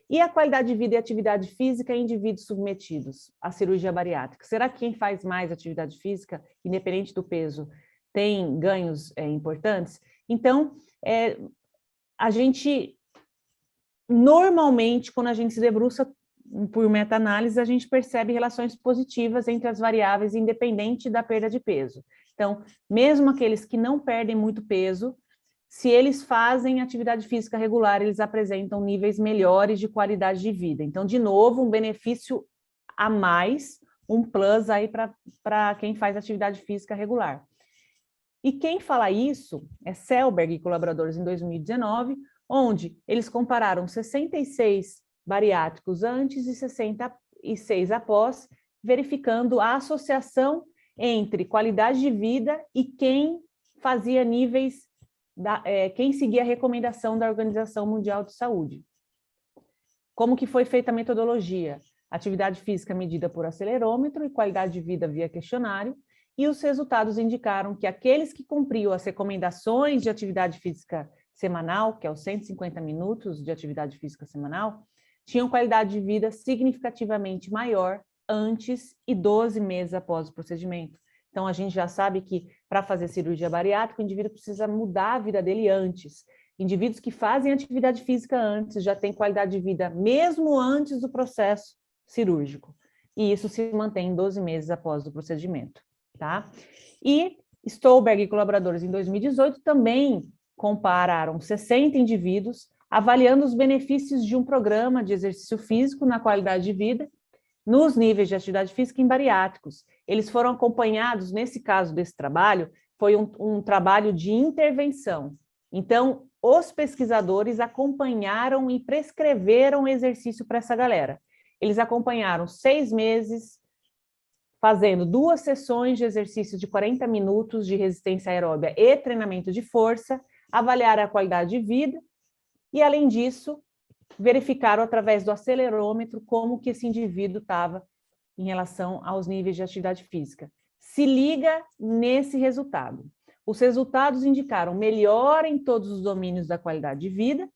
E a qualidade de vida e atividade física em indivíduos submetidos à cirurgia bariátrica? Será que quem faz mais atividade física, independente do peso, tem ganhos importantes? Então, a gente, normalmente, quando a gente se debruça por meta-análise, a gente percebe relações positivas entre as variáveis, independente da perda de peso. Então, mesmo aqueles que não perdem muito peso, se eles fazem atividade física regular, eles apresentam níveis melhores de qualidade de vida. Então, de novo, um benefício a mais, um plus aí para quem faz atividade física regular. E quem fala isso é Selberg e colaboradores em 2019, onde eles compararam 66 bariátricos antes e 66 após, verificando a associação entre qualidade de vida e quem fazia níveis, quem seguia a recomendação da Organização Mundial de Saúde. Como que foi feita a metodologia? Atividade física medida por acelerômetro e qualidade de vida via questionário, e os resultados indicaram que aqueles que cumpriam as recomendações de atividade física semanal, que é os 150 minutos de atividade física semanal, tinham qualidade de vida significativamente maior antes e 12 meses após o procedimento. Então, a gente já sabe que para fazer cirurgia bariátrica, o indivíduo precisa mudar a vida dele antes. Indivíduos que fazem atividade física antes já têm qualidade de vida mesmo antes do processo cirúrgico. E isso se mantém em 12 meses após o procedimento. Tá? E Stolberg e colaboradores em 2018 também compararam 60 indivíduos, avaliando os benefícios de um programa de exercício físico na qualidade de vida, nos níveis de atividade física em bariátricos. Eles foram acompanhados, nesse caso desse trabalho, foi um trabalho de intervenção. Então, os pesquisadores acompanharam e prescreveram exercício para essa galera. Eles acompanharam 6 meses, fazendo 2 sessões de exercício de 40 minutos de resistência aeróbia e treinamento de força, avaliaram a qualidade de vida e, além disso, verificaram através do acelerômetro como que esse indivíduo estava em relação aos níveis de atividade física. Se liga nesse resultado. Os resultados indicaram melhora em todos os domínios da qualidade de vida,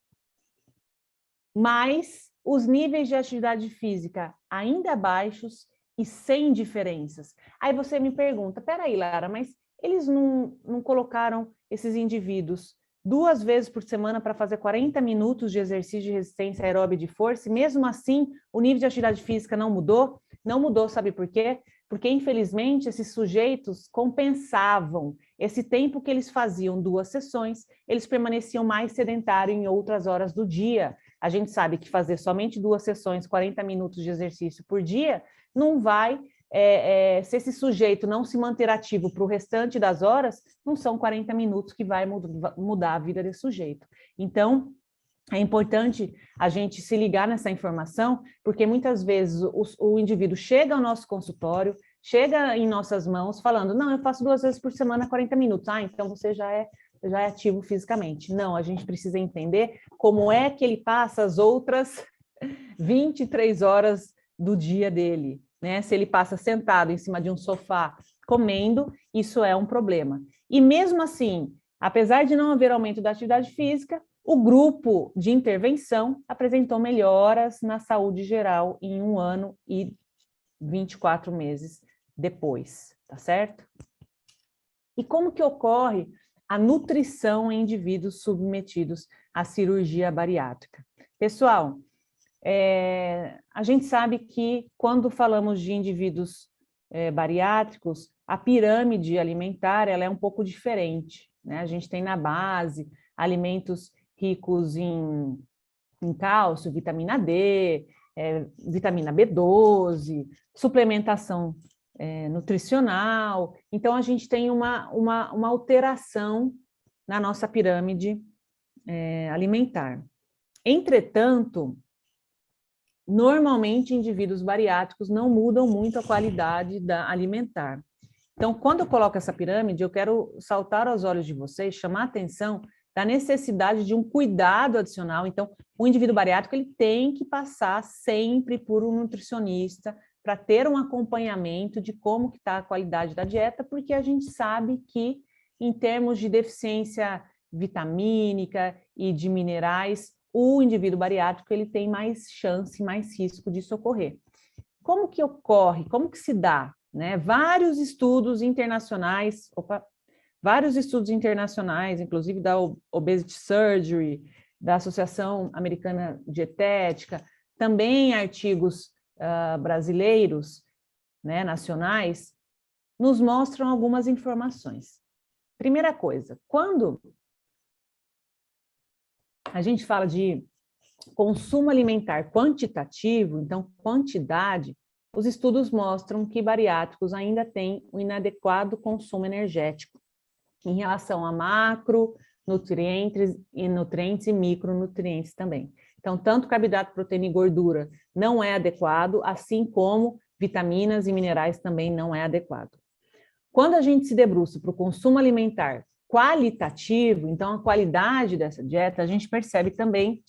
mas os níveis de atividade física ainda baixos e sem diferenças. Aí você me pergunta, peraí, Lara, mas eles não colocaram esses indivíduos 2 vezes por semana para fazer 40 minutos de exercício de resistência aeróbica de força, e mesmo assim o nível de atividade física não mudou? Não mudou, sabe por quê? Porque, infelizmente, esses sujeitos compensavam esse tempo que eles faziam 2 sessões, eles permaneciam mais sedentários em outras horas do dia. A gente sabe que fazer somente 2 sessões, 40 minutos de exercício por dia, não vai, se esse sujeito não se manter ativo para o restante das horas, não são 40 minutos que vai mudar a vida desse sujeito. Então, é importante a gente se ligar nessa informação, porque muitas vezes o indivíduo chega ao nosso consultório, chega em nossas mãos falando, não, eu faço 2 vezes por semana 40 minutos. Ah, então você já é ativo fisicamente. Não, a gente precisa entender como é que ele passa as outras 23 horas do dia dele, né? Se ele passa sentado em cima de um sofá comendo, isso é um problema. E mesmo assim, apesar de não haver aumento da atividade física, o grupo de intervenção apresentou melhoras na saúde geral em 1 ano e 24 meses depois, tá certo? E como que ocorre a nutrição em indivíduos submetidos à cirurgia bariátrica? Pessoal, a gente sabe que quando falamos de indivíduos bariátricos, a pirâmide alimentar ela é um pouco diferente, né? A gente tem na base alimentos ricos em cálcio, vitamina D, vitamina B12, suplementação nutricional. Então, a gente tem uma alteração na nossa pirâmide alimentar. Entretanto, normalmente, indivíduos bariátricos não mudam muito a qualidade alimentar. Então, quando eu coloco essa pirâmide, eu quero saltar aos olhos de vocês, chamar a atenção da necessidade de um cuidado adicional. Então, o indivíduo bariátrico ele tem que passar sempre por um nutricionista para ter um acompanhamento de como que está a qualidade da dieta, porque a gente sabe que, em termos de deficiência vitamínica e de minerais, o indivíduo bariátrico ele tem mais chance, mais risco disso ocorrer. Como que ocorre? Como que se dá? Né? Vários estudos internacionais, inclusive da Obesity Surgery, da Associação Americana de Dietética, também artigos brasileiros, né, nacionais, nos mostram algumas informações. Primeira coisa, quando a gente fala de consumo alimentar quantitativo, então quantidade, os estudos mostram que bariátricos ainda têm um inadequado consumo energético em relação a macronutrientes e micronutrientes também. Então, tanto carboidrato, proteína e gordura não é adequado, assim como vitaminas e minerais também não é adequado. Quando a gente se debruça para o consumo alimentar qualitativo, então a qualidade dessa dieta, a gente percebe também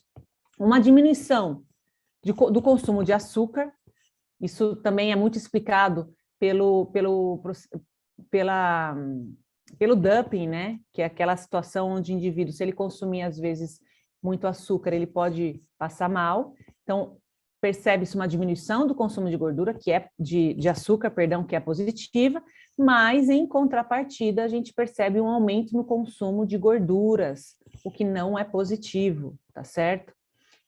uma diminuição do consumo de açúcar. Isso também é muito explicado pelo doping, né? Que é aquela situação onde o indivíduo, se ele consumir às vezes muito açúcar, ele pode passar mal. Então, percebe-se uma diminuição do consumo de gordura, que é de açúcar, perdão, que é positiva, mas em contrapartida a gente percebe um aumento no consumo de gorduras, o que não é positivo, tá certo?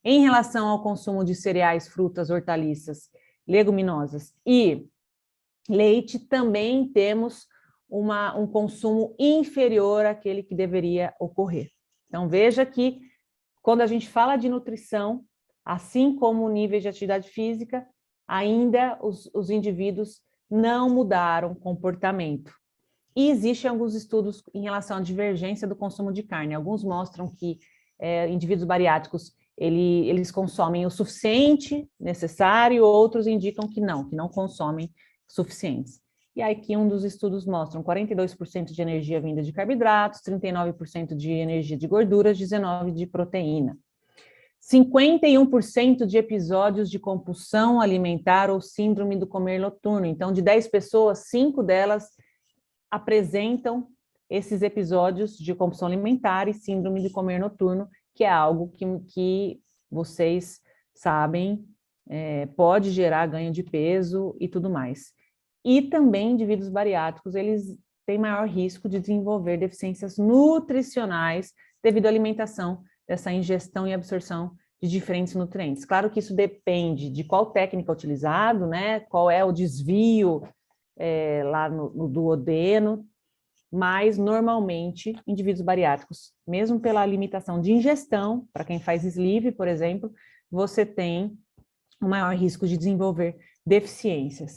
Em relação ao consumo de cereais, frutas, hortaliças, leguminosas e leite, também temos um consumo inferior àquele que deveria ocorrer. Então, veja que quando a gente fala de nutrição, assim como o nível de atividade física, ainda os indivíduos não mudaram o comportamento. E existem alguns estudos em relação à divergência do consumo de carne. Alguns mostram que indivíduos bariátricos eles consomem o suficiente necessário, outros indicam que não consomem suficientes. E aí aqui um dos estudos mostram 42% de energia vinda de carboidratos, 39% de energia de gorduras, 19% de proteína. 51% de episódios de compulsão alimentar ou síndrome do comer noturno. Então, de 10 pessoas, 5 delas apresentam esses episódios de compulsão alimentar e síndrome de comer noturno, que é algo que vocês sabem, pode gerar ganho de peso e tudo mais. E também indivíduos bariátricos, eles têm maior risco de desenvolver deficiências nutricionais devido à alimentação, dessa ingestão e absorção de diferentes nutrientes. Claro que isso depende de qual técnica é utilizado, né? Qual é o desvio lá no duodeno, mas normalmente indivíduos bariátricos, mesmo pela limitação de ingestão, para quem faz sleeve, por exemplo, você tem um maior risco de desenvolver deficiências.